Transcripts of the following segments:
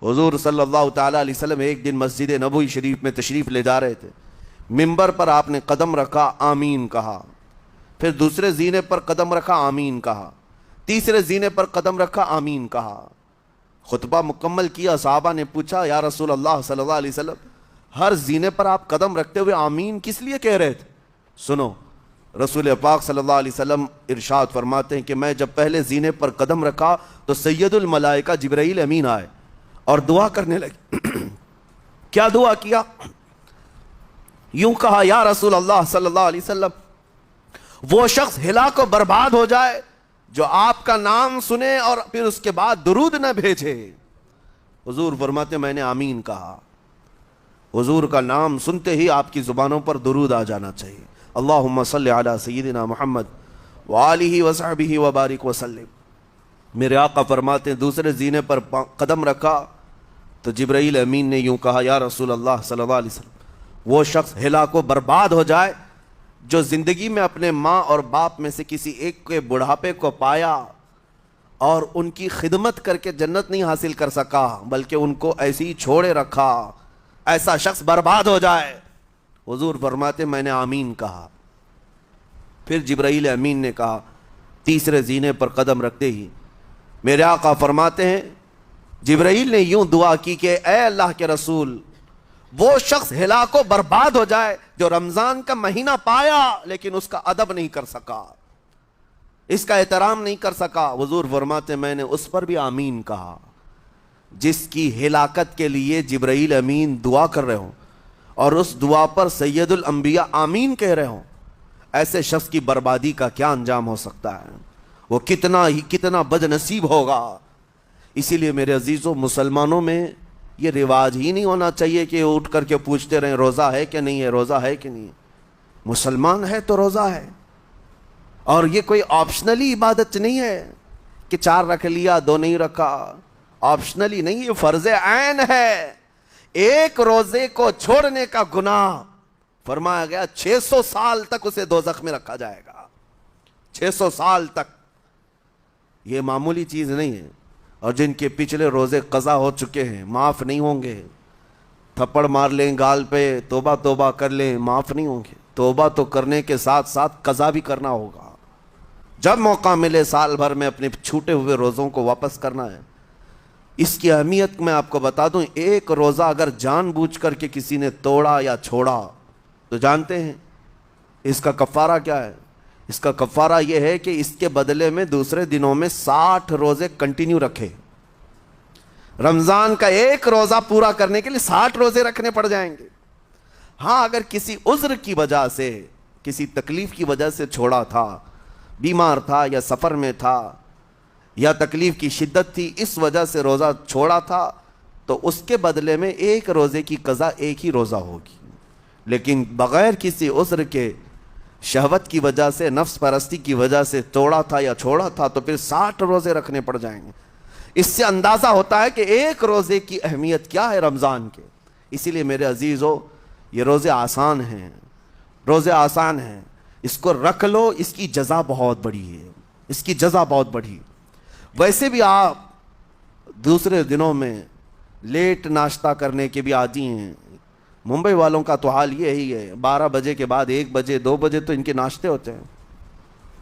حضور صلی اللہ تعالیٰ علیہ وسلم ایک دن مسجد نبوی شریف میں تشریف لے جا رہے تھے. ممبر پر آپ نے قدم رکھا, آمین کہا. پھر دوسرے زینے پر قدم رکھا, آمین کہا. تیسرے زینے پر قدم رکھا, آمین کہا. خطبہ مکمل کیا. صحابہ نے پوچھا, یا رسول اللہ صلی اللہ علیہ وسلم, ہر زینے پر آپ قدم رکھتے ہوئے آمین کس لیے کہہ رہے تھے؟ سنو, رسول پاک صلی اللہ علیہ وسلم ارشاد فرماتے ہیں کہ میں جب پہلے زینے پر قدم رکھا تو سید الملائکہ جبرائیل امین آئے اور دعا کرنے لگے. کیا دعا کیا؟ یوں کہا, یا رسول اللہ صلی اللہ علیہ وسلم, وہ شخص ہلاک و برباد ہو جائے جو آپ کا نام سنے اور پھر اس کے بعد درود نہ بھیجے. حضور فرماتے میں نے آمین کہا. حضور کا نام سنتے ہی آپ کی زبانوں پر درود آ جانا چاہیے. اللہم صلی علی سیدنا محمد وآلہ وصحبہ وبارک وسلم. میرے آقا فرماتے ہیں دوسرے زینے پر قدم رکھا تو جبرائیل امین نے یوں کہا, یا رسول اللہ صلی اللہ علیہ وسلم, وہ شخص ہلاک و برباد ہو جائے جو زندگی میں اپنے ماں اور باپ میں سے کسی ایک کے بڑھاپے کو پایا اور ان کی خدمت کر کے جنت نہیں حاصل کر سکا بلکہ ان کو ایسے ہی چھوڑے رکھا, ایسا شخص برباد ہو جائے. حضور فرماتے میں نے آمین کہا. پھر جبرائیل امین نے کہا تیسرے زینے پر قدم رکھتے ہی. میرے آقا فرماتے ہیں جبرائیل نے یوں دعا کی کہ اے اللہ کے رسول, وہ شخص ہلاک و برباد ہو جائے جو رمضان کا مہینہ پایا لیکن اس کا ادب نہیں کر سکا, اس کا احترام نہیں کر سکا. حضور فرماتے میں نے اس پر بھی آمین کہا. جس کی ہلاکت کے لیے جبرائیل امین دعا کر رہے ہوں اور اس دعا پر سید الانبیاء آمین کہہ رہے ہوں, ایسے شخص کی بربادی کا کیا انجام ہو سکتا ہے؟ وہ کتنا بد نصیب ہوگا. اسی لیے میرے عزیزوں, مسلمانوں میں یہ رواج ہی نہیں ہونا چاہیے کہ اٹھ کر کے پوچھتے رہیں روزہ ہے کہ نہیں ہے, روزہ ہے کہ نہیں ہے. مسلمان ہے تو روزہ ہے, اور یہ کوئی آپشنلی عبادت نہیں ہے کہ 4 رکھ لیا 2 نہیں رکھا. آپشنلی نہیں, یہ فرض عین ہے. ایک روزے کو چھوڑنے کا گناہ فرمایا گیا 600 سال تک اسے دوزخ میں رکھا جائے گا. 600 سال تک. یہ معمولی چیز نہیں ہے. اور جن کے پچھلے روزے قضا ہو چکے ہیں معاف نہیں ہوں گے. تھپڑ مار لیں گال پہ, توبہ توبہ کر لیں, معاف نہیں ہوں گے. توبہ تو کرنے کے ساتھ ساتھ قضا بھی کرنا ہوگا. جب موقع ملے سال بھر میں اپنے چھوٹے ہوئے روزوں کو واپس کرنا ہے. اس کی اہمیت میں آپ کو بتا دوں, ایک روزہ اگر جان بوجھ کر کے کسی نے توڑا یا چھوڑا تو جانتے ہیں اس کا کفارہ کیا ہے؟ اس کا کفارہ یہ ہے کہ اس کے بدلے میں دوسرے دنوں میں 60 روزے کنٹینیو رکھے. رمضان کا ایک روزہ پورا کرنے کے لیے 60 روزے رکھنے پڑ جائیں گے. ہاں, اگر کسی عذر کی وجہ سے, کسی تکلیف کی وجہ سے چھوڑا تھا, بیمار تھا یا سفر میں تھا یا تکلیف کی شدت تھی, اس وجہ سے روزہ چھوڑا تھا, تو اس کے بدلے میں ایک روزے کی قضا ایک ہی روزہ ہوگی. لیکن بغیر کسی عذر کے, شہوت کی وجہ سے, نفس پرستی کی وجہ سے توڑا تھا یا چھوڑا تھا تو پھر 60 روزے رکھنے پڑ جائیں گے. اس سے اندازہ ہوتا ہے کہ ایک روزے کی اہمیت کیا ہے رمضان کے. اسی لیے میرے عزیزو, یہ روزے آسان ہیں, روزے آسان ہیں, اس کو رکھ لو. اس کی جزا بہت بڑی ہے, اس کی جزا بہت بڑی. ویسے بھی آپ دوسرے دنوں میں لیٹ ناشتہ کرنے کے بھی عادی ہیں. ممبئی والوں کا تو حال یہی ہے, 12 بجے کے بعد 1 بجے 2 بجے تو ان کے ناشتے ہوتے ہیں.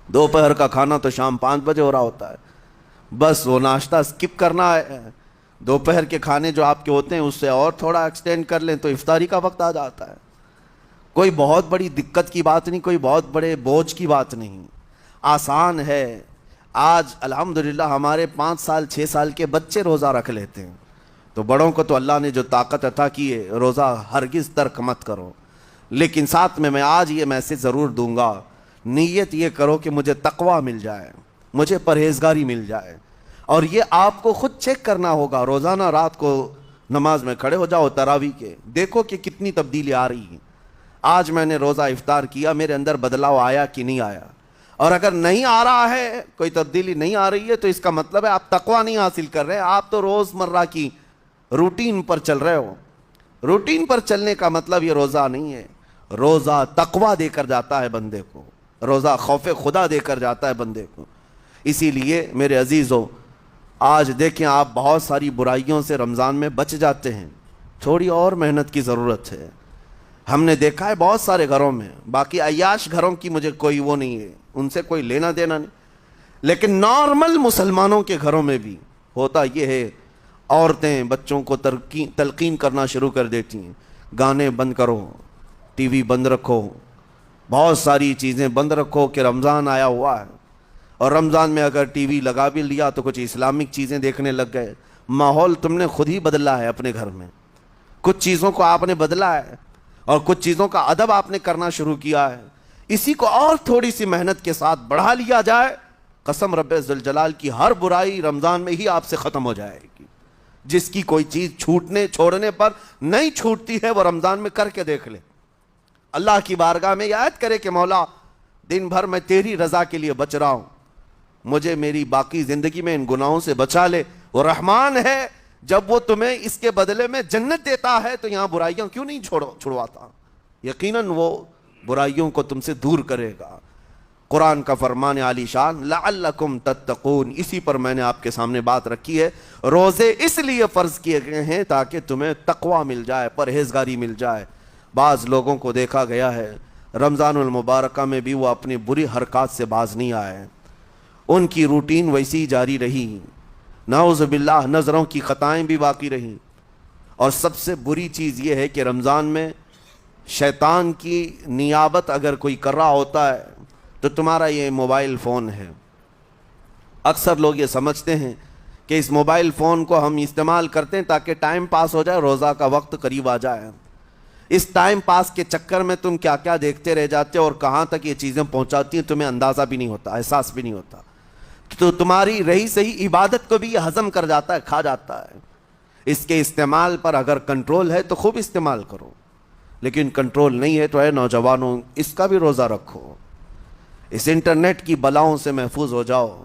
دوپہر کا کھانا تو شام 5 بجے ہو رہا ہوتا ہے. بس وہ ناشتہ سکپ کرنا ہے. دوپہر کے کھانے جو آپ کے ہوتے ہیں اس سے اور تھوڑا ایکسٹینڈ کر لیں تو افطاری کا وقت آ جاتا ہے. کوئی بہت بڑی دقت کی بات نہیں, کوئی بہت بڑے بوجھ کی بات نہیں, آسان ہے. آج الحمدللہ ہمارے 5 سال 6 سال کے بچے روزہ رکھ لیتے ہیں. تو بڑوں کو تو اللہ نے جو طاقت عطا کی ہے, روزہ ہرگز ترک مت کرو. لیکن ساتھ میں آج یہ میسج ضرور دوں گا, نیت یہ کرو کہ مجھے تقویٰ مل جائے, مجھے پرہیزگاری مل جائے. اور یہ آپ کو خود چیک کرنا ہوگا. روزانہ رات کو نماز میں کھڑے ہو جاؤ تراویح کے, دیکھو کہ کتنی تبدیلی آ رہی ہے. آج میں نے روزہ افطار کیا, میرے اندر بدلاؤ آیا کہ نہیں آیا؟ اور اگر نہیں آ رہا ہے, کوئی تبدیلی نہیں آ رہی ہے, تو اس کا مطلب ہے آپ تقویٰ نہیں حاصل کر رہے. آپ تو روز مرہ کی روٹین پر چل رہے ہو. روٹین پر چلنے کا مطلب یہ روزہ نہیں ہے. روزہ تقویٰ دے کر جاتا ہے بندے کو, روزہ خوف خدا دے کر جاتا ہے بندے کو. اسی لیے میرے عزیزو, آج دیکھیں آپ بہت ساری برائیوں سے رمضان میں بچ جاتے ہیں، تھوڑی اور محنت کی ضرورت ہے۔ ہم نے دیکھا ہے بہت سارے گھروں میں، باقی عیاش گھروں کی مجھے کوئی وہ نہیں ہے، ان سے کوئی لینا دینا نہیں، لیکن نارمل مسلمانوں کے گھروں میں بھی ہوتا یہ ہے، عورتیں بچوں کو تلقین کرنا شروع کر دیتی ہیں، گانے بند کرو، ٹی وی بند رکھو، بہت ساری چیزیں بند رکھو کہ رمضان آیا ہوا ہے۔ اور رمضان میں اگر ٹی وی لگا بھی لیا تو کچھ اسلامک چیزیں دیکھنے لگ گئے۔ ماحول تم نے خود ہی بدلا ہے اپنے گھر میں، کچھ چیزوں کو آپ نے بدلا ہے اور کچھ چیزوں کا ادب آپ نے کرنا شروع کیا ہے۔ اسی کو اور تھوڑی سی محنت کے ساتھ بڑھا لیا جائے، قسم رب ذوالجلال کی ہر برائی رمضان میں ہی آپ سے ختم ہو جائے گی۔ جس کی کوئی چیز چھوڑنے پر نہیں چھوٹتی ہے وہ رمضان میں کر کے دیکھ لے، اللہ کی بارگاہ میں یاد کرے کہ مولا دن بھر میں تیری رضا کے لیے بچ رہا ہوں، مجھے میری باقی زندگی میں ان گناہوں سے بچا لے۔ وہ رحمان ہے، جب وہ تمہیں اس کے بدلے میں جنت دیتا ہے تو یہاں برائیاں کیوں نہیں چھڑواتا؟ یقیناً وہ برائیوں کو تم سے دور کرے گا۔ قرآن کا فرمان عالی شان لعلکم تتقون، اسی پر میں نے آپ کے سامنے بات رکھی ہے۔ روزے اس لیے فرض کیے گئے ہیں تاکہ تمہیں تقوی مل جائے، پرہیزگاری مل جائے۔ بعض لوگوں کو دیکھا گیا ہے رمضان المبارکہ میں بھی وہ اپنی بری حرکات سے باز نہیں آئے، ان کی روٹین ویسی جاری رہی، نعوذ باللہ نظروں کی خطائیں بھی باقی رہیں۔ اور سب سے بری چیز یہ ہے کہ رمضان میں شیطان کی نیابت اگر کوئی کر رہا ہوتا ہے تو تمہارا یہ موبائل فون ہے۔ اکثر لوگ یہ سمجھتے ہیں کہ اس موبائل فون کو ہم استعمال کرتے ہیں تاکہ ٹائم پاس ہو جائے، روزہ کا وقت قریب آ جائے۔ اس ٹائم پاس کے چکر میں تم کیا کیا دیکھتے رہ جاتے اور کہاں تک یہ چیزیں پہنچاتی ہیں تمہیں اندازہ بھی نہیں ہوتا، احساس بھی نہیں ہوتا، تو تمہاری رہی صحیح عبادت کو بھی یہ ہضم کر جاتا ہے، کھا جاتا ہے۔ اس کے استعمال پر اگر کنٹرول ہے تو خوب استعمال کرو، لیکن کنٹرول نہیں ہے تو اے نوجوانوں اس کا بھی روزہ رکھو، اس انٹرنیٹ کی بلاؤں سے محفوظ ہو جاؤ۔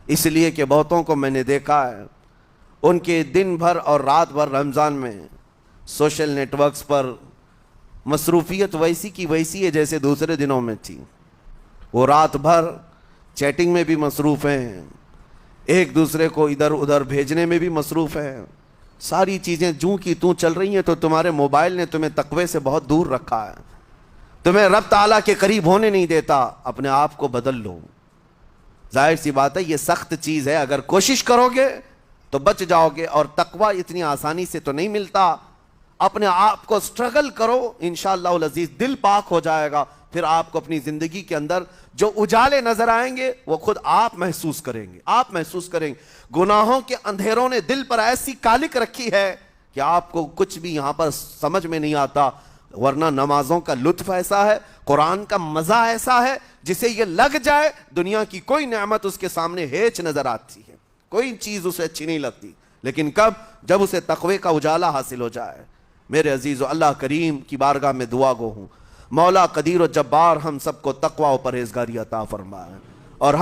اس لیے کہ بہتوں کو میں نے دیکھا ہے ان کے دن بھر اور رات بھر رمضان میں سوشل نیٹ ورکس پر مصروفیت ویسی کی ویسی ہے جیسے دوسرے دنوں میں تھی۔ وہ رات بھر چیٹنگ میں بھی مصروف ہیں، ایک دوسرے کو ادھر ادھر بھیجنے میں بھی مصروف ہیں، ساری چیزیں جوں کی توں چل رہی ہیں۔ تو تمہارے موبائل نے تمہیں تقوی سے بہت دور رکھا ہے، تمہیں رب تعالیٰ کے قریب ہونے نہیں دیتا۔ اپنے آپ کو بدل لو۔ ظاہر سی بات ہے یہ سخت چیز ہے، اگر کوشش کرو گے تو بچ جاؤ گے، اور تقوی اتنی آسانی سے تو نہیں ملتا۔ اپنے آپ کو سٹرگل کرو، انشاءاللہ العزیز دل پاک ہو جائے گا، پھر آپ کو اپنی زندگی کے اندر جو اجالے نظر آئیں گے وہ خود آپ محسوس کریں گے، آپ محسوس کریں گے۔ گناہوں کے اندھیروں نے دل پر ایسی کالک رکھی ہے کہ آپ کو کچھ بھی یہاں پر سمجھ میں نہیں آتا، ورنہ نمازوں کا لطف ایسا ہے، قرآن کا مزہ ایسا ہے، جسے یہ لگ جائے دنیا کی کوئی نعمت اس کے سامنے ہیچ نظر آتی ہے، کوئی چیز اسے اچھی نہیں لگتی، لیکن کب؟ جب اسے تقوی کا اجالا حاصل ہو جائے۔ میرے عزیزو، اللہ کریم کی بارگاہ میں دعا گو ہوں، مولا قدیر و جبار ہم سب کو تقوی و پرہیزگاری عطا فرمائے، اور